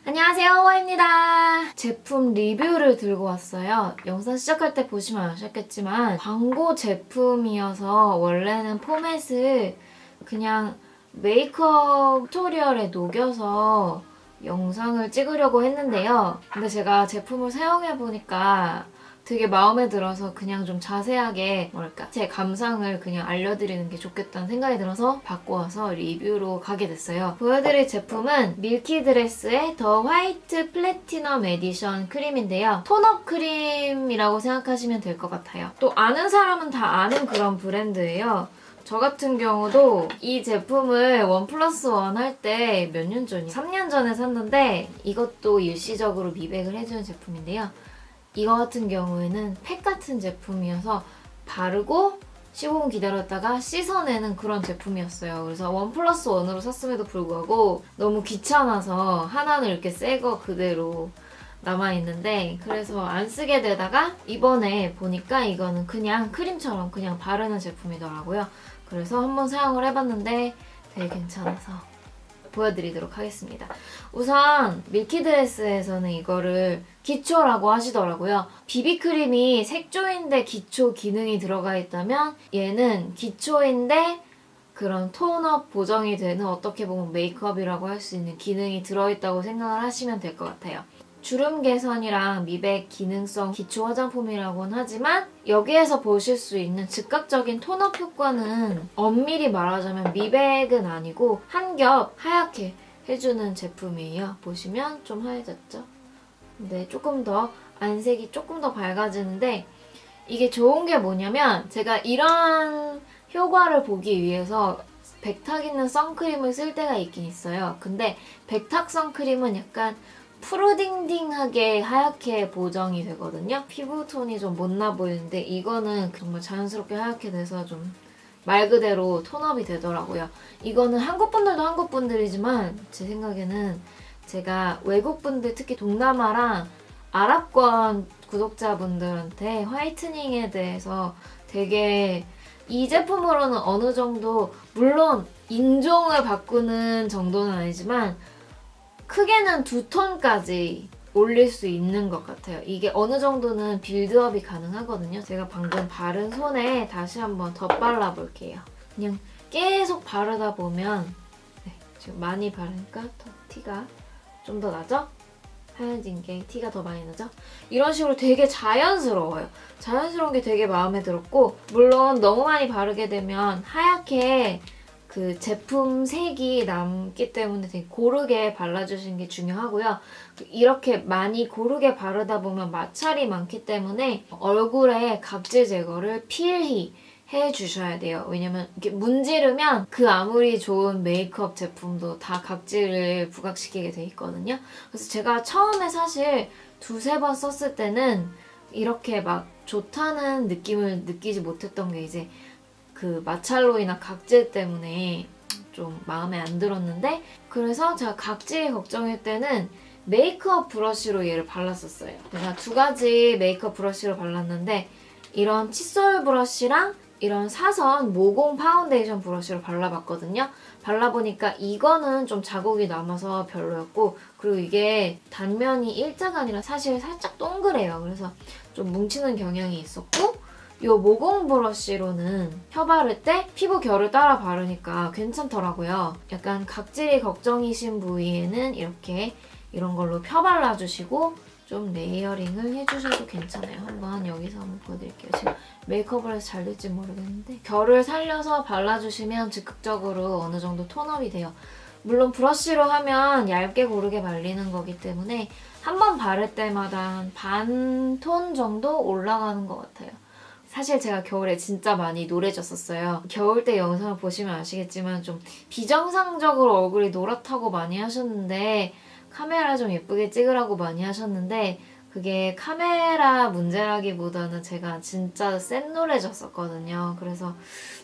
안녕하세요, 호아입니다. 제품 리뷰를 들고 왔어요. 영상 시작할 때 보시면 아셨겠지만 광고 제품이어서 원래는 포맷을 그냥 메이크업 튜토리얼에 녹여서 영상을 찍으려고 했는데요. 근데 제가 제품을 사용해보니까 되게 마음에 들어서 그냥 좀 자세하게 제 감상을 그냥 알려드리는 게 좋겠다는 생각이 들어서 바꿔와서 리뷰로 가게 됐어요. 보여드릴 제품은 밀키드레스의 더 화이트 플래티넘 에디션 크림인데요. 톤업 크림이라고 생각하시면 될 것 같아요. 또 아는 사람은 다 아는 그런 브랜드예요. 저 같은 경우도 이 제품을 원 플러스 원 할 때 몇 년 전이 3년 전에 샀는데 이것도 일시적으로 미백을 해주는 제품인데요. 이거 같은 경우에는 팩 같은 제품이어서 바르고 15분 기다렸다가 씻어내는 그런 제품이었어요. 그래서 원 플러스 원으로 샀음에도 불구하고 너무 귀찮아서 하나는 이렇게 새 거 그대로 남아있는데 그래서 안 쓰게 되다가 이번에 보니까 이거는 그냥 크림처럼 그냥 바르는 제품이더라고요. 그래서 한번 사용을 해봤는데 되게 괜찮아서 보여드리도록 하겠습니다. 우선 밀키드레스에서는 이거를 기초라고 하시더라고요. 비비크림이 색조인데 기초 기능이 들어가 있다면 얘는 기초인데 그런 톤업 보정이 되는 어떻게 보면 메이크업이라고 할 수 있는 기능이 들어있다고 생각을 하시면 될 것 같아요. 주름 개선이랑 미백 기능성 기초 화장품이라고는 하지만 여기에서 보실 수 있는 즉각적인 톤업 효과는 엄밀히 말하자면 미백은 아니고 한 겹 하얗게 해주는 제품이에요. 보시면 좀 하얘졌죠? 근데 조금 더 안색이 조금 더 밝아지는데 이게 좋은 게 뭐냐면 제가 이런 효과를 보기 위해서 백탁 있는 선크림을 쓸 때가 있긴 있어요. 근데 백탁 선크림은 약간 푸르딩딩하게 하얗게 보정이 되거든요. 피부톤이 좀 못나 보이는데 이거는 정말 자연스럽게 하얗게 돼서 좀 말 그대로 톤업이 되더라고요. 이거는 한국 분들도 한국 분들이지만 제 생각에는 제가 외국 분들 특히 동남아랑 아랍권 구독자분들한테 화이트닝에 대해서 되게 이 제품으로는 어느 정도 물론 인종을 바꾸는 정도는 아니지만 크게는 2톤까지 올릴 수 있는 것 같아요. 이게 어느 정도는 빌드업이 가능하거든요. 제가 방금 바른 손에 다시 한번 덧발라 볼게요. 그냥 계속 바르다 보면 지금 많이 바르니까 더 티가 좀 더 나죠? 하얀진 게 티가 더 많이 나죠? 이런 식으로 되게 자연스러워요. 자연스러운 게 되게 마음에 들었고 물론 너무 많이 바르게 되면 하얗게 그 제품 색이 남기 때문에 되게 고르게 발라주시는 게 중요하고요. 이렇게 많이 고르게 바르다 보면 마찰이 많기 때문에 얼굴에 각질 제거를 필히 해주셔야 돼요. 왜냐면 이렇게 문지르면 그 아무리 좋은 메이크업 제품도 다 각질을 부각시키게 돼 있거든요. 그래서 제가 처음에 사실 2-3번 썼을 때는 이렇게 막 좋다는 느낌을 느끼지 못했던 게 이제 그 마찰로이나 각질 때문에 좀 마음에 안 들었는데 그래서 제가 각질 걱정일 때는 메이크업 브러쉬로 얘를 발랐었어요. 제가 2가지 메이크업 브러쉬로 발랐는데 이런 칫솔 브러쉬랑 이런 사선 모공 파운데이션 브러쉬로 발라봤거든요. 발라보니까 이거는 좀 자국이 남아서 별로였고 그리고 이게 단면이 일자가 아니라 사실 살짝 동그래요. 그래서 좀 뭉치는 경향이 있었고 이 모공 브러쉬로는 혀 바를 때 피부 결을 따라 바르니까 괜찮더라고요. 약간 각질이 걱정이신 부위에는 이렇게 이런 걸로 펴 발라주시고 좀 레이어링을 해주셔도 괜찮아요. 한번 여기서 한번 보여드릴게요. 지금 메이크업을 해서 잘 될지 모르겠는데 결을 살려서 발라주시면 즉각적으로 어느 정도 톤업이 돼요. 물론 브러쉬로 하면 얇게 고르게 발리는 거기 때문에 한 번 바를 때마다 한 반 톤 정도 올라가는 것 같아요. 사실 제가 겨울에 진짜 많이 노래졌었어요. 겨울 때 영상을 보시면 아시겠지만 좀 비정상적으로 얼굴이 노랗다고 많이 하셨는데 카메라 좀 예쁘게 찍으라고 많이 하셨는데 그게 카메라 문제라기보다는 제가 진짜 센 노래졌었거든요. 그래서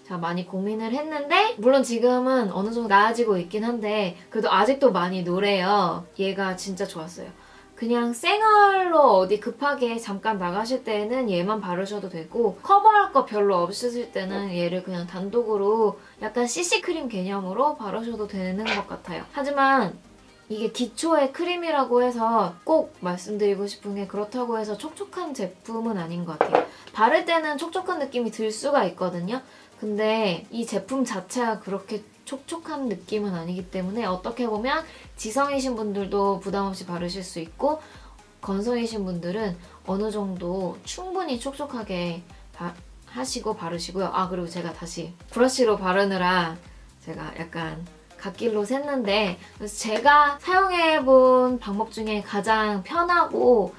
제가 많이 고민을 했는데 물론 지금은 어느 정도 나아지고 있긴 한데 그래도 아직도 많이 노래요. 얘가 진짜 좋았어요. 그냥 생얼로 어디 급하게 잠깐 나가실 때는 얘만 바르셔도 되고 커버할 거 별로 없으실 때는 얘를 그냥 단독으로 약간 CC크림 개념으로 바르셔도 되는 것 같아요. 하지만 이게 기초의 크림이라고 해서 꼭 말씀드리고 싶은 게 그렇다고 해서 촉촉한 제품은 아닌 것 같아요. 바를 때는 촉촉한 느낌이 들 수가 있거든요. 근데 이 제품 자체가 그렇게 촉촉한 느낌은 아니기 때문에 어떻게 보면 지성이신 분들도 부담 없이 바르실 수 있고 건성이신 분들은 어느 정도 충분히 촉촉하게 하시고 바르시고요. 아, 그리고 제가 다시 브러쉬로 바르느라 제가 약간 갓길로 샜는데, 그래서 제가 사용해본 방법 중에 가장 편하고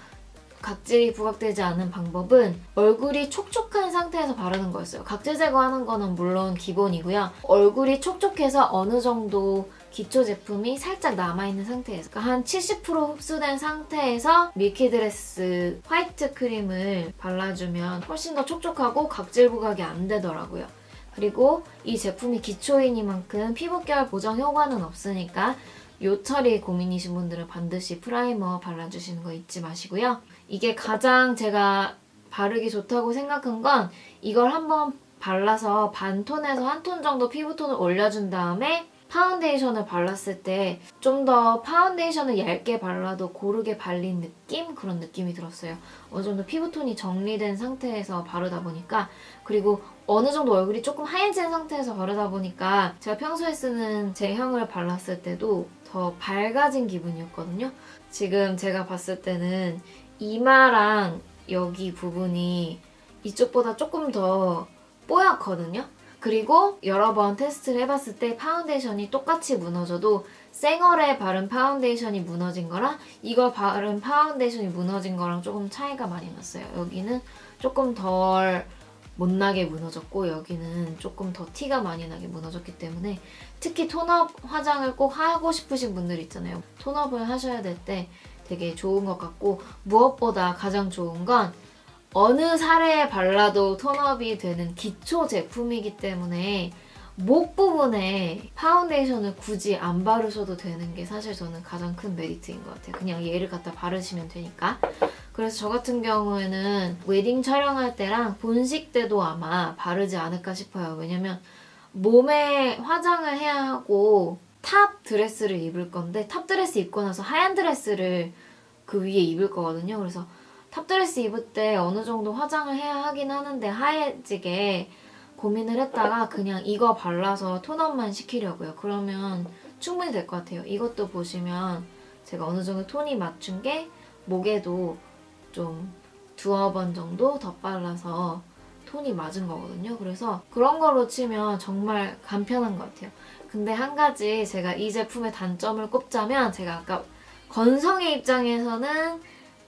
각질이 부각되지 않은 방법은 얼굴이 촉촉한 상태에서 바르는 거였어요. 각질 제거하는 거는 물론 기본이고요. 얼굴이 촉촉해서 어느 정도 기초 제품이 살짝 남아있는 상태에서, 그러니까 한 70% 흡수된 상태에서 밀키드레스 화이트 크림을 발라주면 훨씬 더 촉촉하고 각질 부각이 안 되더라고요. 그리고 이 제품이 기초이니만큼 피부결 보정 효과는 없으니까 요철이 고민이신 분들은 반드시 프라이머 발라주시는 거 잊지 마시고요. 이게 가장 제가 바르기 좋다고 생각한 건 이걸 한번 발라서 반톤에서 한 톤 정도 피부톤을 올려준 다음에 파운데이션을 발랐을 때 좀 더 파운데이션을 얇게 발라도 고르게 발린 느낌? 그런 느낌이 들었어요. 어느 정도 피부톤이 정리된 상태에서 바르다 보니까, 그리고 어느 정도 얼굴이 조금 하얘진 상태에서 바르다 보니까 제가 평소에 쓰는 제형을 발랐을 때도 더 밝아진 기분이었거든요. 지금 제가 봤을 때는 이마랑 여기 부분이 이쪽보다 조금 더 뽀얗거든요. 그리고 여러 번 테스트를 해봤을 때 파운데이션이 똑같이 무너져도 생얼에 바른 파운데이션이 무너진 거랑 이걸 바른 파운데이션이 무너진 거랑 조금 차이가 많이 났어요. 여기는 조금 덜 못나게 무너졌고 여기는 조금 더 티가 많이 나게 무너졌기 때문에, 특히 톤업 화장을 꼭 하고 싶으신 분들 있잖아요. 톤업을 하셔야 될 때 되게 좋은 것 같고, 무엇보다 가장 좋은 건 어느 살에 발라도 톤업이 되는 기초 제품이기 때문에 목 부분에 파운데이션을 굳이 안 바르셔도 되는 게 사실 저는 가장 큰 메리트인 것 같아요. 그냥 얘를 갖다 바르시면 되니까. 그래서 저 같은 경우에는 웨딩 촬영할 때랑 본식 때도 아마 바르지 않을까 싶어요. 왜냐면 몸에 화장을 해야 하고 탑 드레스를 입을 건데, 탑 드레스 입고 나서 하얀 드레스를 그 위에 입을 거거든요. 그래서 탑 드레스 입을 때 어느 정도 화장을 해야 하긴 하는데 하얘지게 고민을 했다가 그냥 이거 발라서 톤업만 시키려고요. 그러면 충분히 될 것 같아요. 이것도 보시면 제가 어느 정도 톤이 맞춘 게 목에도 좀 두어 번 정도 덧발라서 톤이 맞은 거거든요. 그래서 그런 걸로 치면 정말 간편한 것 같아요. 근데 한 가지 제가 이 제품의 단점을 꼽자면, 제가 아까 건성의 입장에서는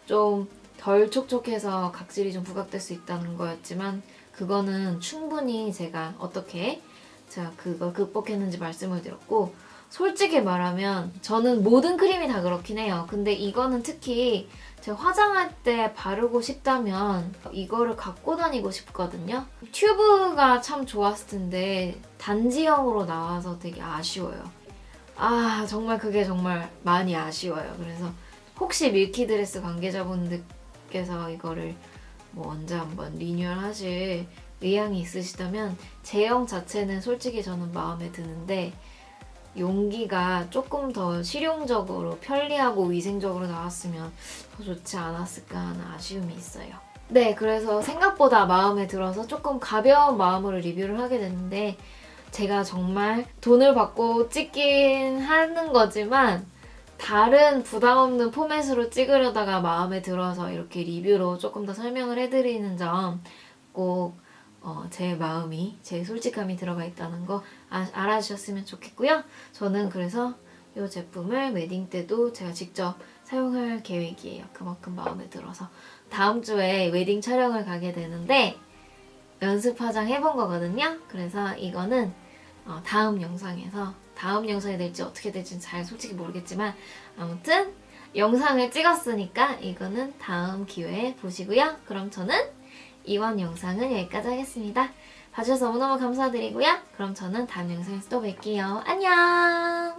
좀 덜 촉촉해서 각질이 좀 부각될 수 있다는 거였지만, 그거는 충분히 제가 어떻게 제가 그걸 극복했는지 말씀을 드렸고, 솔직히 말하면 저는 모든 크림이 다 그렇긴 해요. 근데 이거는 특히 제가 화장할 때 바르고 싶다면 이거를 갖고 다니고 싶거든요. 튜브가 참 좋았을 텐데 단지형으로 나와서 되게 아쉬워요. 아, 정말 그게 정말 많이 아쉬워요. 그래서 혹시 밀키드레스 관계자분들께서 이거를 뭐 언제 한번 리뉴얼 하실 의향이 있으시다면, 제형 자체는 솔직히 저는 마음에 드는데 용기가 조금 더 실용적으로 편리하고 위생적으로 나왔으면 더 좋지 않았을까 하는 아쉬움이 있어요. 네, 그래서 생각보다 마음에 들어서 조금 가벼운 마음으로 리뷰를 하게 됐는데, 제가 정말 돈을 받고 찍긴 하는 거지만 다른 부담 없는 포맷으로 찍으려다가 마음에 들어서 이렇게 리뷰로 조금 더 설명을 해드리는 점 꼭 제 마음이, 제 솔직함이 들어가 있다는 거 알아주셨으면 좋겠고요. 저는 그래서 이 제품을 웨딩 때도 제가 직접 사용할 계획이에요. 그만큼 마음에 들어서. 다음 주에 웨딩 촬영을 가게 되는데 연습 화장 해본 거거든요. 그래서 이거는 다음 영상이 될지 어떻게 될지는 잘 솔직히 모르겠지만, 아무튼 영상을 찍었으니까 이거는 다음 기회에 보시고요. 그럼 저는 이번 영상은 여기까지 하겠습니다. 봐주셔서 너무너무 감사드리고요. 그럼 저는 다음 영상에서 또 뵐게요. 안녕!